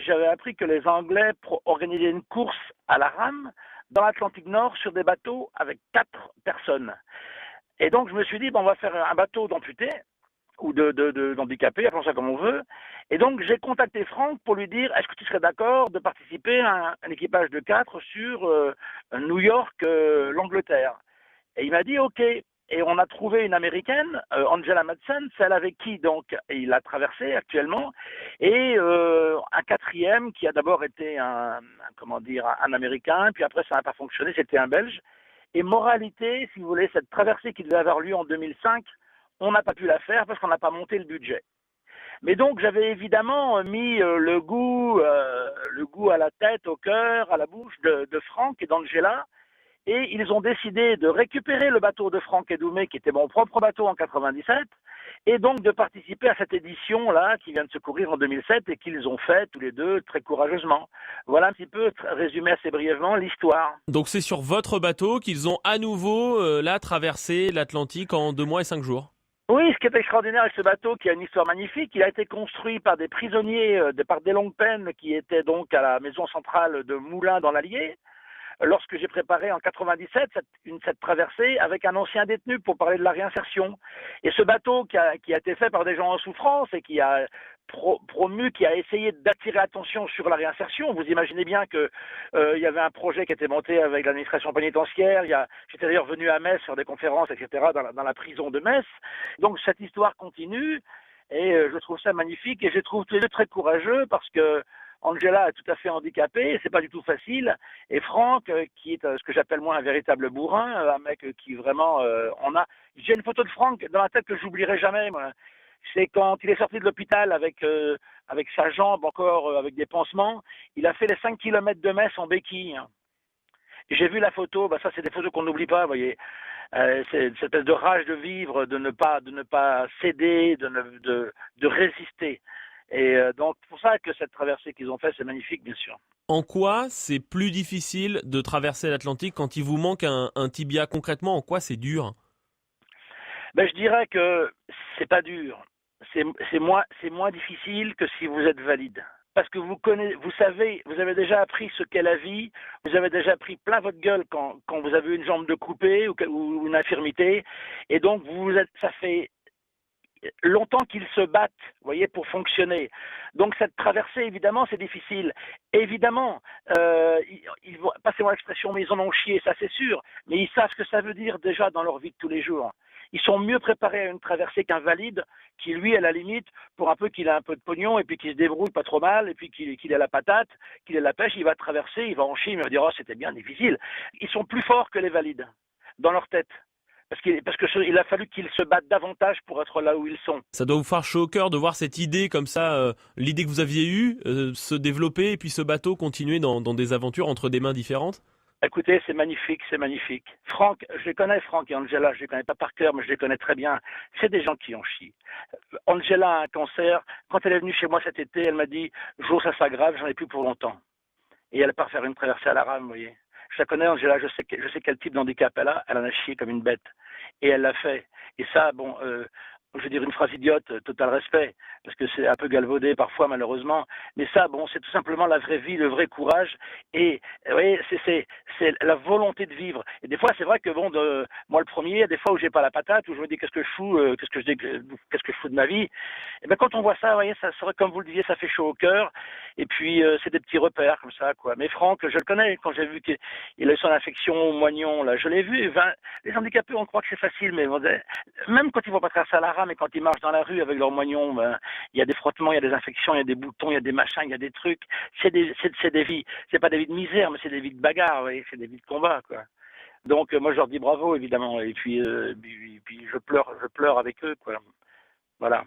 J'avais appris que les Anglais organisaient une course à la rame dans l'Atlantique Nord sur des bateaux avec 4 personnes. Et donc je me suis dit, bon, on va faire un bateau d'amputés ou d'handicapés, appelons ça comme on veut. Et donc j'ai contacté Franck pour lui dire, est-ce que tu serais d'accord de participer à un équipage de 4 sur New York, l'Angleterre? Et il m'a dit OK. Et on a trouvé une américaine, Angela Madsen, celle avec qui donc il a traversé actuellement, et un quatrième qui a d'abord été un américain, puis après ça n'a pas fonctionné, c'était un belge. Et moralité, si vous voulez, cette traversée qui devait avoir lieu en 2005, on n'a pas pu la faire parce qu'on n'a pas monté le budget. Mais donc j'avais évidemment mis le goût à la tête, au cœur, à la bouche de Franck et d'Angela, et ils ont décidé de récupérer le bateau de Franck Edoumé, qui était mon propre bateau en 97, et donc de participer à cette édition-là qui vient de se courir en 2007 et qu'ils ont fait tous les deux très courageusement. Voilà un petit peu, résumé assez brièvement, l'histoire. Donc c'est sur votre bateau qu'ils ont à nouveau là traversé l'Atlantique en 2 mois et 5 jours. Oui, ce qui est extraordinaire avec ce bateau, qui a une histoire magnifique, il a été construit par des prisonniers, par des longues peines, qui étaient donc à la maison centrale de Moulins dans l'Allier, lorsque j'ai préparé en 97 cette traversée avec un ancien détenu pour parler de la réinsertion. Et ce bateau qui a été fait par des gens en souffrance et qui a qui a essayé d'attirer l'attention sur la réinsertion. Vous imaginez bien que il y avait un projet qui était monté avec l'administration pénitentiaire. J'étais d'ailleurs venu à Metz faire des conférences, etc., dans la prison de Metz. Donc cette histoire continue et je trouve ça magnifique et je trouve tous les deux très courageux parce que Angela est tout à fait handicapée, c'est pas du tout facile. Et Franck, qui est ce que j'appelle moi un véritable bourrin, un mec qui vraiment, j'ai une photo de Franck dans la tête que j'oublierai jamais, moi. C'est quand il est sorti de l'hôpital avec sa jambe encore, avec des pansements, il a fait les 5 kilomètres de Metz en béquille. Et j'ai vu la photo, bah ça c'est des photos qu'on n'oublie pas, vous voyez. C'est cette espèce de rage de vivre, de ne pas céder, de résister. Et donc, c'est pour ça que cette traversée qu'ils ont faite, c'est magnifique, bien sûr. En quoi c'est plus difficile de traverser l'Atlantique quand il vous manque un tibia? Concrètement, en quoi c'est dur? Ben, je dirais que c'est pas dur. C'est moins difficile que si vous êtes valide. Parce que vous savez, vous avez déjà appris ce qu'est la vie, vous avez déjà pris plein votre gueule quand vous avez une jambe de coupée ou une infirmité, et donc ça fait longtemps qu'ils se battent, vous voyez, pour fonctionner. Donc cette traversée, évidemment, c'est difficile. Évidemment, passez-moi l'expression, mais ils en ont chié, ça c'est sûr. Mais ils savent ce que ça veut dire déjà dans leur vie de tous les jours. Ils sont mieux préparés à une traversée qu'un valide qui, lui, à la limite, pour un peu qu'il a un peu de pognon et puis qu'il se débrouille pas trop mal et puis qu'il ait la patate, qu'il ait la pêche, il va traverser, il va en chier, il va dire « Oh, c'était bien difficile ». Ils sont plus forts que les valides, dans leur tête. Parce qu'il a fallu qu'ils se battent davantage pour être là où ils sont. Ça doit vous faire chaud au cœur de voir cette idée comme ça, l'idée que vous aviez eue, se développer et puis ce bateau continuer dans des aventures entre des mains différentes? Écoutez, c'est magnifique, c'est magnifique. Franck, je les connais, Franck et Angela, je les connais pas par cœur, mais je les connais très bien. C'est des gens qui en chient. Angela a un cancer. Quand elle est venue chez moi cet été, elle m'a dit « Jo, ça s'aggrave, j'en ai plus pour longtemps ». Et elle part faire une traversée à la rame, vous voyez. Je la connais, Angela, je sais quel type d'handicap elle en a chié comme une bête. Et elle l'a fait. Et ça, bon, je veux dire une phrase idiote, total respect, parce que c'est un peu galvaudé parfois, malheureusement. Mais ça, bon, c'est tout simplement la vraie vie, le vrai courage. Et vous voyez, c'est la volonté de vivre. Et des fois, c'est vrai que, bon, moi le premier, il y a des fois où j'ai pas la patate, où je me dis qu'est-ce que je fous, qu'est-ce que je fous de ma vie. Et ben quand on voit ça, vous voyez, ça serait comme vous le disiez, ça fait chaud au cœur. Et puis, c'est des petits repères comme ça, quoi. Mais Franck, je le connais, quand j'ai vu qu'il a eu son infection au moignon, là, je l'ai vu. Les handicapés, on croit que c'est facile, mais même quand ils vont pas traverser à la rame et quand ils marchent dans la rue avec leur moignon, ben, il y a des frottements, il y a des infections, il y a des boutons, il y a des machins, il y a des trucs. C'est des vies. C'est pas des vies de misère, mais c'est des vies de bagarre, vous voyez, c'est des vies de combat, quoi. Donc, moi, je leur dis bravo, évidemment. Et puis je pleure avec eux, quoi. Voilà.